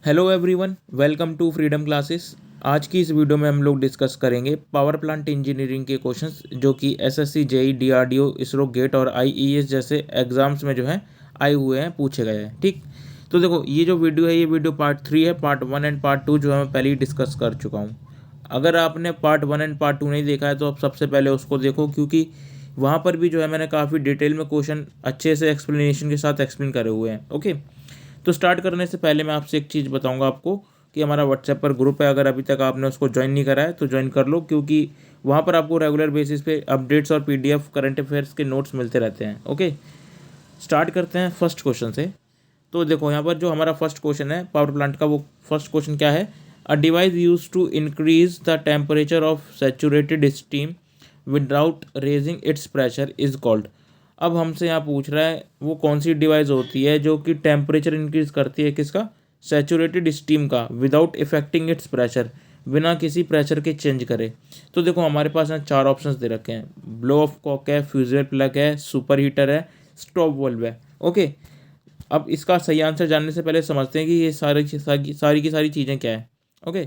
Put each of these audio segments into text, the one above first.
Hello everyone, welcome to Freedom Classes. आज की इस वीडियो में हम लोग डिस्कस करेंगे पावर प्लांट इंजीनियरिंग के क्वेश्चंस जो कि SSC, JE, DRDO, ISRO, GATE और आईईएस जैसे एग्जाम्स में जो है आए हुए हैं, पूछे गए हैं। ठीक, तो देखो ये जो वीडियो है, ये वीडियो पार्ट 3 है। पार्ट 1 एंड पार्ट 2 जो है मैं पहले ही डिस्कस कर चुका हूँ। अगर आपने पार्ट 1 एंड पार्ट 2 नहीं देखा है तो आप सबसे पहले उसको देखो, क्योंकि वहाँ पर भी जो है मैंने काफ़ी डिटेल में क्वेश्चन अच्छे से एक्सप्लेनेशन के साथ एक्सप्लेन करे हुए हैं। ओके, तो स्टार्ट करने से पहले मैं आपसे एक चीज़ बताऊंगा आपको कि हमारा व्हाट्सएप पर ग्रुप है। अगर अभी तक आपने उसको ज्वाइन नहीं करा है तो ज्वाइन कर लो, क्योंकि वहाँ पर आपको रेगुलर बेसिस पे अपडेट्स और पीडीएफ करंट अफेयर्स के नोट्स मिलते रहते हैं। ओके, स्टार्ट करते हैं फर्स्ट क्वेश्चन से। तो देखो यहाँ पर जो हमारा फर्स्ट क्वेश्चन है पावर प्लांट का, वो फर्स्ट क्वेश्चन क्या है? A device use to increase the temperature of saturated steam without raising its pressure is called. अब हमसे यहाँ पूछ रहा है वो कौन सी डिवाइस होती है जो कि टेम्परेचर इंक्रीज करती है किसका? सैचुरेटेड स्टीम का, विदाउट इफेक्टिंग इट्स प्रेशर, बिना किसी प्रेशर के चेंज करे। तो देखो हमारे पास यहाँ चार ऑप्शंस दे रखे हैं। ब्लो ऑफ कॉक है, फ्यूजल प्लग है, सुपर हीटर है, स्टॉप वाल्व है। ओके, अब इसका सही आंसर जानने से पहले समझते हैं कि ये सारी की सारी चीज़ें क्या है। ओके,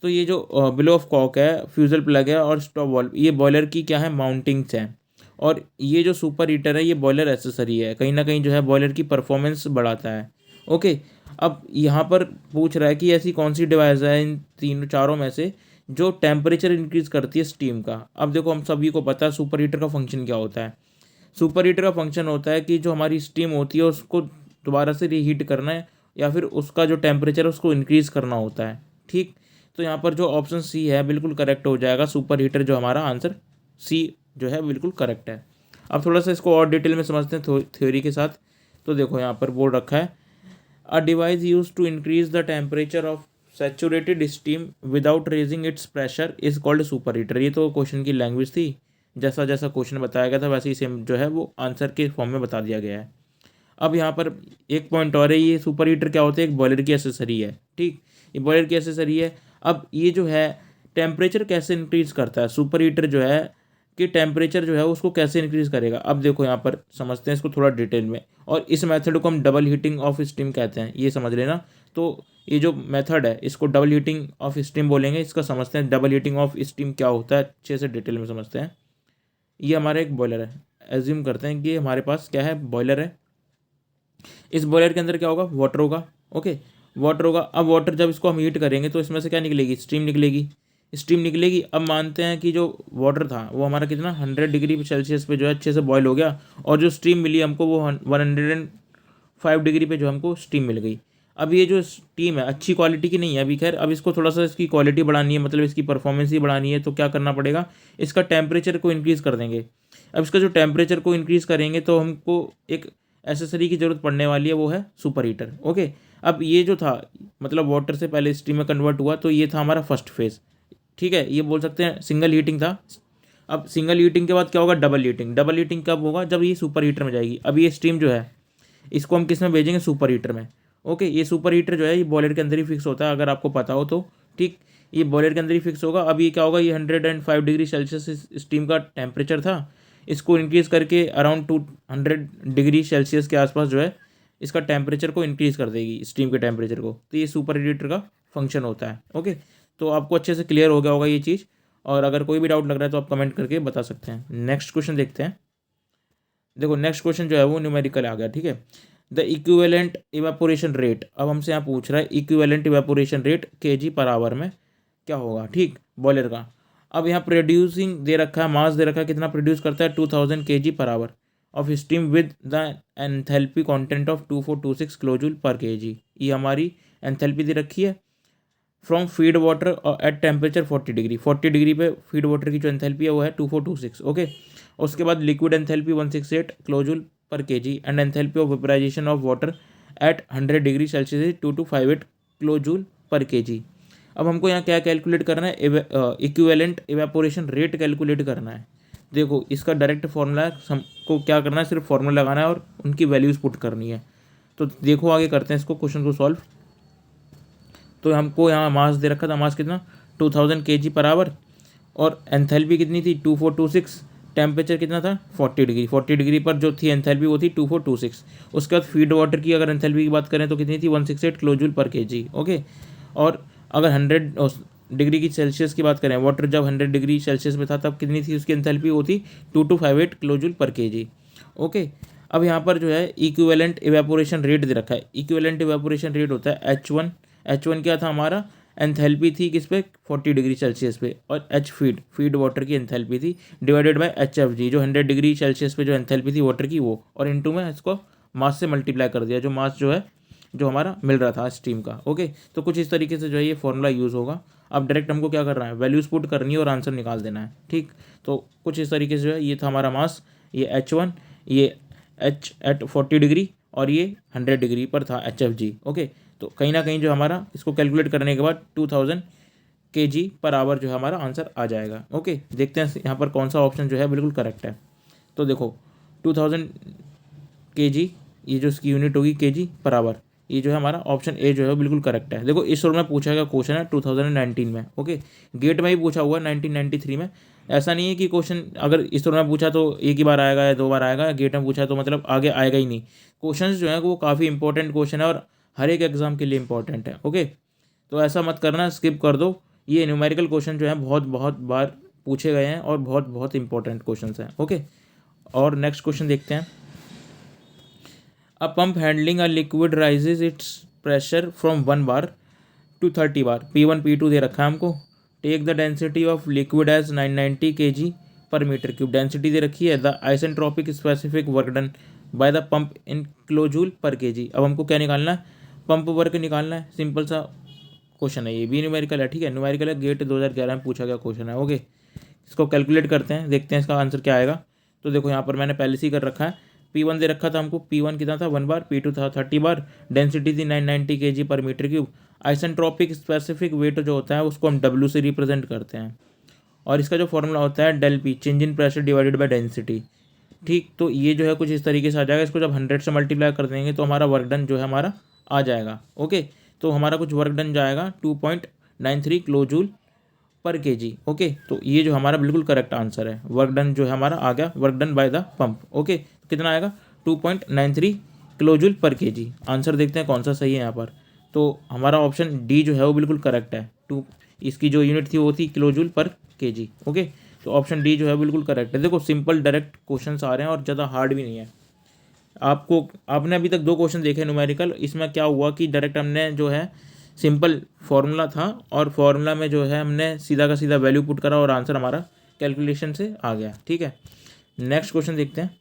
तो ये जो बिलो ऑफ कॉक है, फ्यूजल प्लग है और स्टॉप वाल्व, ये बॉयलर की क्या है? माउंटिंग्स हैं। और ये जो सुपर हीटर है, ये बॉयलर एसेसरी है, कहीं ना कहीं जो है बॉयलर की परफॉर्मेंस बढ़ाता है। ओके, अब यहाँ पर पूछ रहा है कि ऐसी कौन सी डिवाइस है इन तीनों चारों में से जो टेम्परेचर इंक्रीज करती है स्टीम का। अब देखो हम सभी को पता है सुपर हीटर का फंक्शन क्या होता है। सुपर हीटर का फंक्शन होता है कि जो हमारी स्टीम होती है उसको दोबारा से रीहीट करना है, या फिर उसका जो टेम्परेचर है उसको इंक्रीज़ करना होता है। ठीक, तो यहाँ पर जो ऑप्शन सी है बिल्कुल करेक्ट हो जाएगा। सुपर हीटर जो हमारा आंसर सी जो है बिल्कुल करेक्ट है। अब थोड़ा सा इसको और डिटेल में समझते हैं थ्योरी के साथ। तो देखो यहाँ पर बोर्ड रखा है, a device use to increase the temperature of saturated steam without raising its pressure is called super heater. ये तो क्वेश्चन की लैंग्वेज थी, जैसा जैसा क्वेश्चन बताया गया था वैसे ही सेम जो है वो आंसर के फॉर्म में बता दिया गया है। अब यहाँ पर एक पॉइंट और है, ये सुपर हीटर क्या होता है? एक बॉयलर की एसेसरी है। ठीक, ये बॉयलर की एसेसरी है। अब ये जो है टेम्परेचर कैसे इंक्रीज करता है सुपर हीटर जो है, कि टेम्परेचर जो है उसको कैसे इंक्रीज करेगा। अब देखो यहाँ पर समझते हैं इसको थोड़ा डिटेल में, और इस मेथड को हम डबल हीटिंग ऑफ स्टीम कहते हैं, ये समझ लेना। तो ये जो मेथड है इसको डबल हीटिंग ऑफ स्टीम बोलेंगे। इसका समझते हैं डबल हीटिंग ऑफ स्टीम क्या होता है, अच्छे से डिटेल में समझते हैं। ये हमारा एक बॉयलर है, एज्यूम करते हैं कि हमारे पास क्या है? बॉयलर है। इस बॉयलर के अंदर क्या होगा? वाटर होगा। ओके, वाटर होगा। अब वाटर जब इसको हम हीट करेंगे तो इसमें से क्या निकलेगी? स्टीम निकलेगी। स्टीम निकलेगी। अब मानते हैं कि जो वाटर था वो हमारा कितना 100 डिग्री सेल्सियस पे जो है अच्छे से बॉयल हो गया, और जो स्टीम मिली हमको वो 105 डिग्री पे जो हमको स्टीम मिल गई। अब ये जो स्टीम है अच्छी क्वालिटी की नहीं है अभी, खैर अब इसको थोड़ा सा इसकी क्वालिटी बढ़ानी है, मतलब इसकी परफॉर्मेंस ही बढ़ानी है। तो क्या करना पड़ेगा? इसका टेम्परेचर को इंक्रीज़ कर देंगे। अब इसका जो टेम्परेचर को इंक्रीज़ करेंगे तो हमको एक एसेसरी की ज़रूरत पड़ने वाली है, वो है सुपर हीटर। ओके, अब ये जो था मतलब वाटर से पहले स्टीम में कन्वर्ट हुआ, तो ये था हमारा फर्स्ट फेज़। ठीक है, ये बोल सकते हैं सिंगल हीटिंग था। अब सिंगल हीटिंग के बाद क्या होगा? Double heating. डबल हीटिंग कब होगा? जब ये सुपर हीटर में जाएगी। अब ये स्टीम जो है इसको हम किस में भेजेंगे? सुपर हीटर में। ओके, ये सुपर हीटर जो है ये बॉयलर के अंदर ही फिक्स होता है, अगर आपको पता हो तो। ठीक, ये बॉयलर के अंदर ही फिक्स होगा। अब ये क्या होगा? ये 105 डिग्री सेल्सियस स्टीम का टेम्परेचर था, इसको इंक्रीज़ करके अराउंड 200 डिग्री सेल्सियस के आसपास जो है इसका टेम्परेचर को इंक्रीज़ कर देगी, स्टीम के टेम्परेचर को। तो ये सुपर हीटर का फंक्शन होता है। ओके, तो आपको अच्छे से क्लियर हो गया होगा ये चीज़, और अगर कोई भी डाउट लग रहा है तो आप कमेंट करके बता सकते हैं। नेक्स्ट क्वेश्चन देखते हैं। देखो नेक्स्ट क्वेश्चन जो है वो न्यूमेरिकल आ गया। ठीक है, द इक्विवेलेंट इवेपोरेशन रेट। अब हमसे यहाँ पूछ रहा है equivalent evaporation rate KG per hour में क्या होगा? ठीक, बॉयलर का। अब यहाँ प्रोड्यूसिंग दे रखा है, मास दे रखा है, कितना प्रोड्यूस करता है? 2000 kg per hour of steam with the enthalpy content of 2426 kilojoule per KG. ये हमारी एंथैल्पी दे रखी है from feed water at temperature 40 degree. 40 degree पे फीड वाटर की जो एंथैल्पी है वो है 2426। ओके, उसके बाद liquid enthalpy 168 kilojoule per kg, and enthalpy of vaporisation of water at 100 degree Celsius 2258 kilojoule per kg. अब हमको यहाँ क्या कैलकुलेट करना है? इक्विवेलेंट इवेपोरेशन रेट कैलकुलेट करना है। देखो इसका डायरेक्ट फॉर्मूला हमको क्या करना है? सिर्फ फॉर्मूला लगाना है और उनकी वैल्यूज़ पुट करनी है। तो देखो आगे करते हैं इसको, क्वेश्चन को सॉल्व। तो हमको यहाँ मास दे रखा था, मास कितना? 2000 kg पर आवर, और एंथैल्पी कितनी थी? 2426 टेम्परेचर कितना था 40 डिग्री, 40 डिग्री पर जो थी एंथैल्पी वो थी 2426। उसके बाद फीड वाटर की अगर एंथैल्पी की बात करें तो कितनी थी 168 किलोजूल पर केजी। ओके, और अगर 100 डिग्री की सेल्सियस की बात करें, वाटर जब 100 डिग्री सेल्सियस में था तब कितनी थी उसकी एंथैल्पी, वो थी 2258 किलोजूल पर केजी। ओके, अब यहाँ पर जो है इक्विवेलेंट इवेपोरेशन रेट दे रखा है। इक्विवेलेंट इवेपोरेशन रेट होता है H1। H1 क्या था हमारा, एंथैल्पी थी किस पे 40 डिग्री सेल्सियस पे, और H फीड वाटर की एंथैल्पी थी डिवाइडेड बाय HFG जो 100 डिग्री सेल्सियस पे जो एंथैल्पी थी वाटर की वो, और इनटू में इसको मास से मल्टीप्लाई कर दिया, जो मास जो है जो हमारा मिल रहा था स्टीम का। ओके, तो कुछ इस तरीके से जो है ये फॉर्मूला यूज़ होगा। अब डायरेक्ट हमको क्या करना है, वैल्यूज़ पुट करनी है और आंसर निकाल देना है। ठीक, तो कुछ इस तरीके से जो है ये था हमारा मास, ये H1, ये H एट 40 डिग्री, और ये 100 डिग्री पर था HFG। ओके, तो कहीं ना कहीं जो हमारा इसको कैलकुलेट करने के बाद 2000 kg पर आवर जो है हमारा आंसर आ जाएगा। ओके, देखते हैं यहाँ पर कौन सा ऑप्शन जो है बिल्कुल करेक्ट है। तो देखो 2000 kg, ये जो इसकी यूनिट होगी kg पर आवर, ये जो है हमारा ऑप्शन ए जो है बिल्कुल करेक्ट है। देखो इस रोल में पूछा गया क्वेश्चन है 2019 में। ओके, गेट में ही पूछा हुआ है 1993 में। ऐसा नहीं है कि क्वेश्चन अगर इस रोल में पूछा तो एक ही बार आएगा या 2 बार आएगा, गेट में पूछा तो मतलब आगे आएगा ही नहीं। क्वेश्चन जो है वो काफ़ी इंपॉर्टेंट क्वेश्चन है और हर एक एग्जाम के लिए इंपॉर्टेंट है। ओके, तो ऐसा मत करना, स्किप कर दो। ये न्यूमेरिकल क्वेश्चन जो है बहुत बहुत बार पूछे गए हैं और बहुत बहुत इंपॉर्टेंट क्वेश्चन हैं। ओके, और नेक्स्ट क्वेश्चन देखते हैं। A pump handling a liquid rises its pressure from 1 bar to 30 bar, P1 P2 दे रखा है हमको। Take the density of liquid as 990 kg per metre cube, density दे रखी है। The isentropic specific work done by the pump in kilojoule per kg. अब हमको क्या निकालना है, पंप वर्क निकालना है। सिंपल सा क्वेश्चन है, ये भी न्यूमेरिकल है। ठीक है, न्यूमेरिकल है, गेट 2011 में पूछा गया क्वेश्चन है। ओके, इसको कैलकुलेट करते हैं, देखते हैं इसका आंसर क्या आएगा। तो देखो यहाँ पर मैंने पहले से ही कर रखा है, P1 दे रखा था हमको, P1 कितना था 1 बार, P2 था 30 बार, डेंसिटी थी 990 kg per metre cube. Isentropic specific weight जो होता है उसको हम W से रिप्रेजेंट करते हैं, और इसका जो फॉर्मूला होता है del P, change in pressure divided by density. ठीक, तो ये जो है कुछ इस तरीके से आ जाएगा। इसको जब 100 से मल्टीप्लाई कर देंगे तो हमारा वर्क डन जो है हमारा आ जाएगा। ओके, तो हमारा कुछ वर्क डन जाएगा 2.93 किलोजूल पर केजी। ओके, तो ये जो हमारा बिल्कुल करेक्ट आंसर है। वर्क डन जो है हमारा आ गया, work done by the pump. Okay, तो कितना आएगा 2.93 किलोजूल पर केजी। आंसर देखते हैं कौन सा सही है यहाँ पर। तो हमारा ऑप्शन डी जो है वो बिल्कुल करेक्ट है। इसकी जो यूनिट थी वो थी किलोजूल पर केजी। ओके, तो ऑप्शन डी जो है बिल्कुल करेक्ट है। देखो सिंपल डायरेक्ट क्वेश्चन आ रहे हैं और ज़्यादा हार्ड भी नहीं है। आपने अभी तक 2 क्वेश्चन देखे न्यूमेरिकल, इसमें क्या हुआ कि डायरेक्ट हमने जो है सिंपल फार्मूला था और फार्मूला में जो है हमने सीधा का सीधा वैल्यू पुट करा और आंसर हमारा कैलकुलेशन से आ गया। ठीक है, नेक्स्ट क्वेश्चन देखते हैं।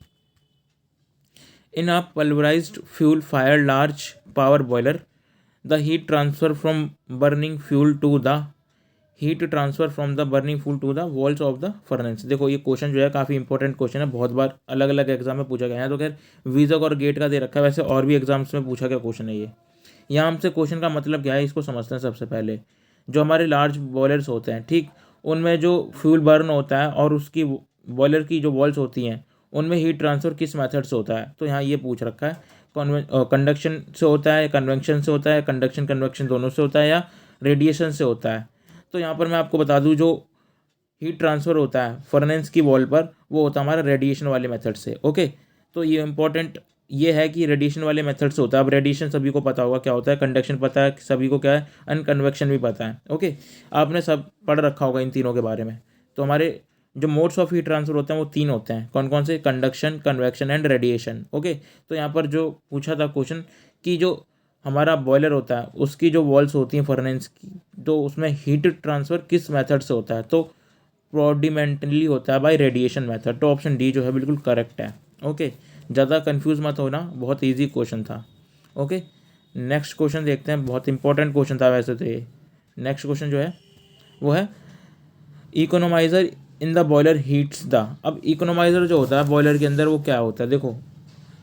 In a pulverised fuel fired large power boiler, the heat transfer from burning fuel to the burning fuel to the walls of the furnace. देखो ये क्वेश्चन जो है काफ़ी इंपॉर्टेंट क्वेश्चन है, बहुत बार अलग अलग एग्जाम में पूछा गया है। तो खैर वीजक और गेट का दे रखा है, वैसे और भी एग्जाम्स में पूछा गया क्वेश्चन है ये। यहाँ हमसे क्वेश्चन का मतलब क्या है इसको समझते हैं। सबसे पहले जो हमारे लार्ज बॉयलर्स होते हैं, ठीक, उनमें जो फ्यूल बर्न होता है और उसकी बॉयलर की जो वॉल्स होती हैं उनमें हीट ट्रांसफ़र किस मेथड से होता है। तो यहाँ ये पूछ रखा है कंडक्शन से होता है, कन्वेक्शन से होता है, कंडक्शन कन्वेक्शन दोनों से होता है, या रेडिएशन से होता है। तो यहाँ पर मैं आपको बता दूँ जो हीट ट्रांसफ़र होता है फर्नेस की वॉल पर वो होता है हमारा रेडिएशन वाले मेथड से। ओके, तो ये इंपॉर्टेंट ये है कि रेडिएशन वाले मेथड से होता है। अब रेडिएशन सभी को पता होगा क्या होता है, कंडक्शन पता है सभी को क्या है, अनकन्वेक्शन भी पता है। ओके, आपने सब पढ़ रखा होगा इन तीनों के बारे में। तो हमारे जो मोड्स ऑफ हीट ट्रांसफर होते हैं वो 3 होते हैं। कौन कौन से, conduction, convection and radiation. Okay, तो यहाँ पर जो पूछा था क्वेश्चन कि जो हमारा बॉयलर होता है उसकी जो वॉल्स होती हैं फर्नेस की, तो उसमें हीट ट्रांसफ़र किस मेथड से होता है, तो प्रोडिमेंटली होता है बाय रेडिएशन मेथड। तो ऑप्शन डी जो है बिल्कुल करेक्ट है। ओके, ज़्यादा कंफ्यूज मत होना, बहुत इजी क्वेश्चन था। ओके, नेक्स्ट क्वेश्चन देखते हैं, बहुत इंपॉर्टेंट क्वेश्चन था वैसे तो ये। नेक्स्ट क्वेश्चन जो है वो है economiser in the boiler heats the. अब इकोनोमाइज़र जो होता है बॉयलर के अंदर वो क्या होता है, देखो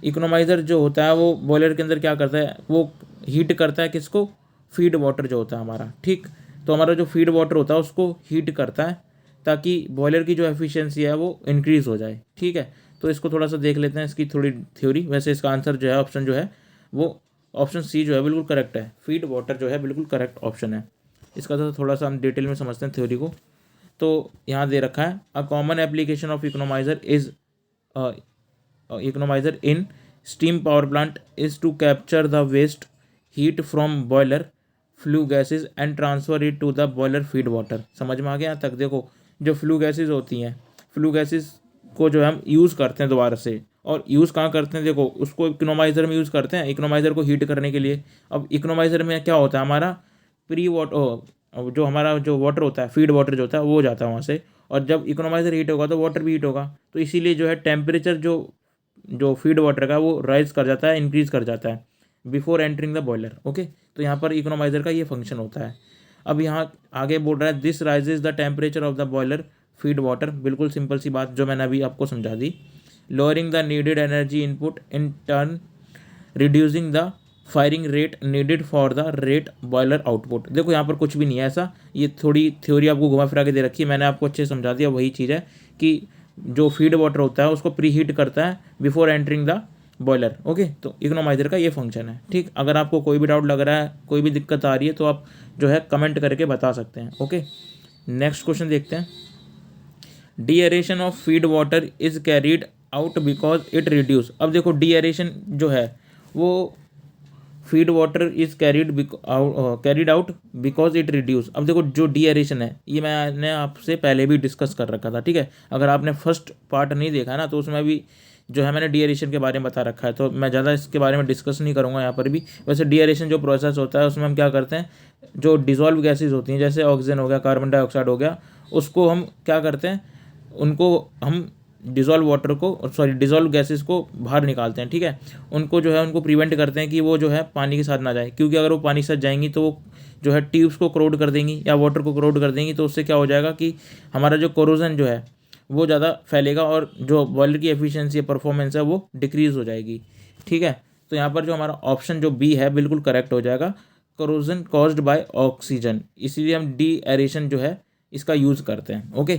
इकोनोमाइज़र जो होता है वो बॉयलर के अंदर क्या करता है, वो हीट करता है किसको, फीड वाटर जो होता है हमारा। ठीक, तो हमारा जो फीड वाटर होता है उसको हीट करता है ताकि बॉयलर की जो एफिशिएंसी है वो इंक्रीज़ हो जाए। ठीक है, तो इसको थोड़ा सा देख लेते हैं, इसकी थोड़ी थ्योरी। वैसे इसका आंसर जो है ऑप्शन जो है वो ऑप्शन सी जो है बिल्कुल करेक्ट है। फीड वाटर जो है बिल्कुल करेक्ट ऑप्शन है। इसका तो थोड़ा सा हम डिटेल में समझते हैं थ्योरी को। तो यहाँ दे रखा है a common application of economiser is economizer in steam power plant is to capture the waste heat from boiler flue gases and transfer it to the boiler feed water। समझ में आ गया यहाँ तक? देखो जो फ्लू गैसेज होती हैं, flu gases को जो हम यूज़ करते हैं दोबारा से, और यूज़ कहाँ करते हैं? देखो उसको इकोनोमाइज़र में यूज़ करते हैं, इकोनोमाइज़र को हीट करने के लिए। अब इकोनोमाइज़र में क्या होता है, हमारा प्री वाटर जो हमारा जो वाटर होता है, फीड वाटर जो होता है वो जाता है वहाँ से, और जब इकोनोमाइज़र हीट होगा तो वाटर भी हीट होगा, तो इसीलिए जो है टेम्परेचर जो फीड वाटर का वो राइज कर जाता है, इंक्रीज़ कर जाता है before entering the boiler. Okay, तो यहाँ पर इकोनोमाइज़र का ये फंक्शन होता है। अब यहाँ आगे बोल रहा है this raises the temperature of the boiler feed water. बिल्कुल सिंपल सी बात जो मैंने अभी आपको समझा दी। Lowering the needed energy input in turn reducing the firing rate needed for the rate boiler output. देखो यहाँ पर कुछ भी नहीं है ऐसा, ये थोड़ी थ्योरी आपको घुमा फिरा के दे रखी है, मैंने आपको अच्छे से समझा दिया। वही चीज़ है कि जो फीड वाटर होता है उसको प्री हीट करता है before entering the boiler. Okay, तो इकोनोमाइज़र का ये फंक्शन है। ठीक, अगर आपको कोई भी डाउट लग रहा है, कोई भी दिक्कत आ रही है, तो आप जो है कमेंट करके बता सकते हैं। ओके, नेक्स्ट क्वेश्चन देखते हैं। Deaeration of feed water is carried out because it reduce. अब देखो डीएरेशन जो है वो feed water is carried out because it reduce. अब देखो जो डीएरेशन है ये मैंने आपसे पहले भी डिस्कस कर रखा था। ठीक है, अगर आपने फर्स्ट पार्ट नहीं देखा ना तो उसमें भी जो है मैंने डीएरेशन के बारे में बता रखा है, तो मैं ज़्यादा इसके बारे में डिस्कस नहीं करूँगा यहाँ पर भी। वैसे डीएरेशन जो प्रोसेस होता है उसमें हम क्या करते हैं, जो डिज़ोल्व गैसेज होती हैं जैसे ऑक्सीजन हो गया, कार्बन डाइऑक्साइड हो गया, उसको हम क्या करते हैं, उनको हम डिज़ोल्व गैसेस को बाहर निकालते हैं। ठीक है, उनको जो है उनको प्रिवेंट करते हैं कि वो जो है पानी के साथ ना जाए, क्योंकि अगर वो पानी के साथ जाएंगी तो वो जो है ट्यूब्स को क्रोड कर देंगी या वाटर को क्रोड कर देंगी, तो उससे क्या हो जाएगा कि हमारा जो कोरोजन जो है वो ज़्यादा फैलेगा और जो बॉयलर की एफिशिएंसी या परफॉर्मेंस है वो डिक्रीज़ हो जाएगी। ठीक है, तो यहाँ पर जो हमारा ऑप्शन जो बी है बिल्कुल करेक्ट हो जाएगा, कोरोजन कॉज्ड बाय ऑक्सीजन। इसीलिए हम डी एरेशन जो है इसका यूज़ करते हैं। ओके,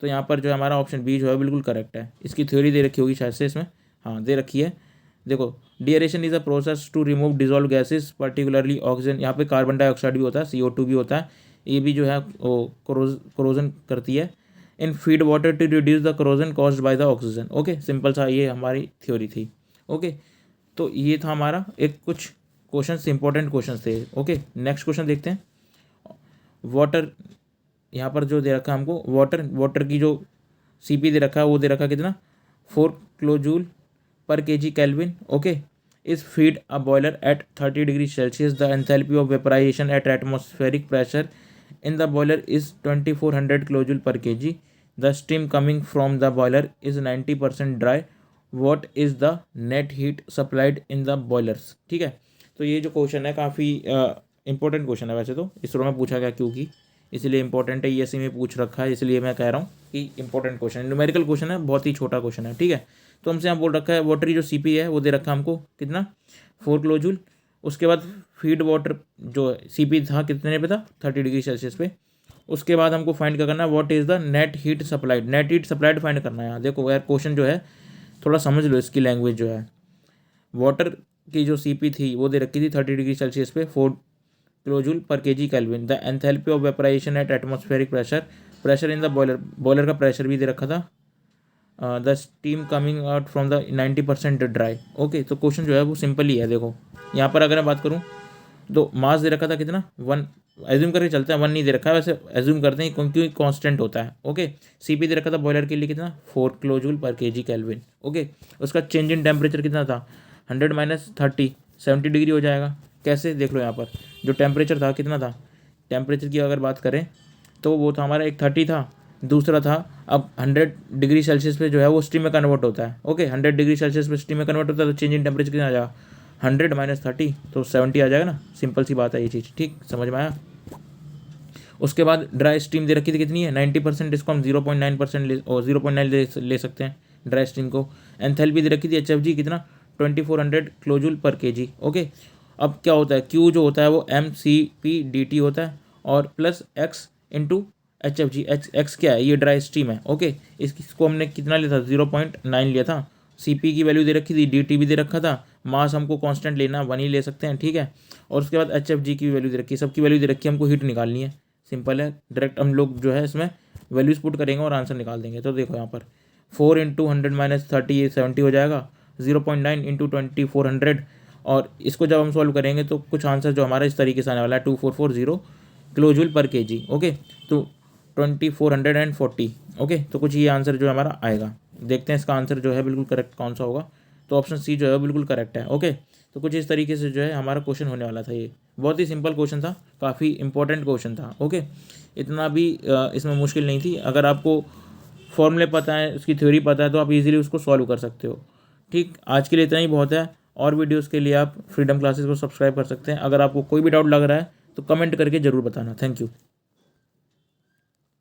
तो यहाँ पर जो हमारा ऑप्शन बी जो है बिल्कुल करेक्ट है। इसकी थ्योरी दे रखी होगी शायद से इसमें, हाँ दे रखी है। देखो deaeration is a process to remove dissolve gases particularly oxygen. यहाँ पे कार्बन डाइऑक्साइड भी होता है, CO2 भी होता है, ये भी जो है वो कोरोजन करती है in feed water to reduce the corrosion caused by the oxygen. Okay, simple सा ये हमारी थ्योरी थी। ओके, तो ये था हमारा एक कुछ क्वेश्चन, इंपॉर्टेंट क्वेश्चन थे। ओके, नेक्स्ट क्वेश्चन देखते हैं। वाटर यहाँ पर जो दे रखा है हमको, वाटर की जो CP दे रखा है वो दे रखा है कितना, 4 kilojoule per kg kelvin. Okay, is feed a boiler at 30 degree Celsius. The enthalpy of vaporisation at atmospheric pressure in the boiler is 2400 kilojoule per kg। The steam coming from the boiler is 90% dry. What is the net heat supplied in the boilers. ठीक है, तो ये जो question है काफ़ी important question है, वैसे तो इसरो में पूछा गया क्योंकि इसलिए इंपॉर्टेंट है, ESE में पूछ रखा है, इसलिए मैं कह रहा हूँ कि इंपॉर्टेंट क्वेश्चन है, न्यूमेरिकल क्वेश्चन है, बहुत ही छोटा क्वेश्चन है। ठीक है, तो हमसे यहाँ बोल रखा है वाटर की जो CP है वो दे रखा है हमको कितना, 4 किलोजूल। उसके बाद फीड वाटर जो CP था कितने पे था, 30 डिग्री सेल्सियस पे। उसके बाद हमको फाइंड क्या करना है, what is the net heat supplied. Net heat supplied find करना है। यहाँ देखो यार क्वेश्चन जो है थोड़ा समझ लो इसकी लैंग्वेज जो है। वाटर की जो CP थी वो दे रखी थी 30 डिग्री सेल्सियस पे, 4 kilojoule per kg kelvin. The enthalpy of vaporisation at atmospheric pressure in the boiler का प्रेशर भी दे रखा था। The steam coming out from the 90% dry. Okay, तो क्वेश्चन जो है वो सिंपल ही है। देखो यहाँ पर अगर मैं बात करूँ तो मास दे रखा था कितना, 1, एज्यूम करके चलते हैं 1 नहीं दे रखा है, वैसे एज्यूम करते हैं क्योंकि कांस्टेंट होता है। ओके, CP दे रखा था बॉयलर के लिए कितना, 4 kilojoule per kg kelvin. Okay, उसका चेंज इन टेम्परेचर कितना था, 100 - 30 70 डिग्री हो जाएगा। कैसे देख लो, यहाँ पर जो टेम्परेचर था कितना था, टेम्परेचर की अगर बात करें तो वो था हमारा एक 30 था, दूसरा था अब 100 डिग्री सेल्सियस पे जो है वो स्टीम में कन्वर्ट होता है। ओके, 100 डिग्री सेल्सियस पे स्टीम में कन्वर्ट होता है, तो चेंज इन टेम्परेचर कितना आ जाएगा, 100 - 30 तो 70 आ जाएगा ना। सिंपल सी बात है ये चीज़, ठीक समझ में आया। उसके बाद ड्राई स्टीम दे रखी थी कितनी है, 90%, इसको हम 0.9% और 0.9 ले सकते हैं ड्राई स्टीम को। एंथैल्पी दे रखी थी HFG कितना, 2400 किलोजूल पर kg। ओके, अब क्या होता है, Q जो होता है वो mCp/dt होता है और plus x into HFG। x क्या है, ये ड्राई स्टीम है। ओके, इसको हमने कितना लिया था, 0.9 लिया था। CP की वैल्यू दे रखी थी, DT भी दे रखा था, मास हमको कांस्टेंट लेना 1 ही ले सकते हैं। ठीक है, और उसके बाद HFG की वैल्यू दे रखी है, सबकी वैल्यू दे रखी है, हमको हीट निकालनी है। सिंपल है, डायरेक्ट हम लोग जो है इसमें वैल्यूज़ पुट करेंगे और आंसर निकाल देंगे। तो देखो यहाँ पर 4 इंटू 100 - 30 ये 70 हो जाएगा, 0.9 इंटू 20 400, और इसको जब हम सॉल्व करेंगे तो कुछ आंसर जो हमारा इस तरीके से आने वाला है 2440 किलोजूल पर केजी। ओके, तो 2440। ओके, तो कुछ ये आंसर जो हमारा आएगा। देखते हैं इसका आंसर जो है बिल्कुल करेक्ट कौन सा होगा। तो ऑप्शन सी जो है बिल्कुल करेक्ट है। ओके, तो कुछ इस तरीके से जो है हमारा क्वेश्चन होने वाला था। ये बहुत ही सिंपल क्वेश्चन था, काफ़ी इंपॉर्टेंट क्वेश्चन था। ओके, इतना भी इसमें मुश्किल नहीं थी। अगर आपको फॉर्मूले पता है, उसकी थ्योरी पता है, तो आप इजीली उसको सॉल्व कर सकते हो। ठीक, आज के लिए इतना ही बहुत है। और वीडियोस के लिए आप फ्रीडम क्लासेस को सब्सक्राइब कर सकते हैं। अगर आपको कोई भी डाउट लग रहा है तो कमेंट करके ज़रूर बताना। Thank you.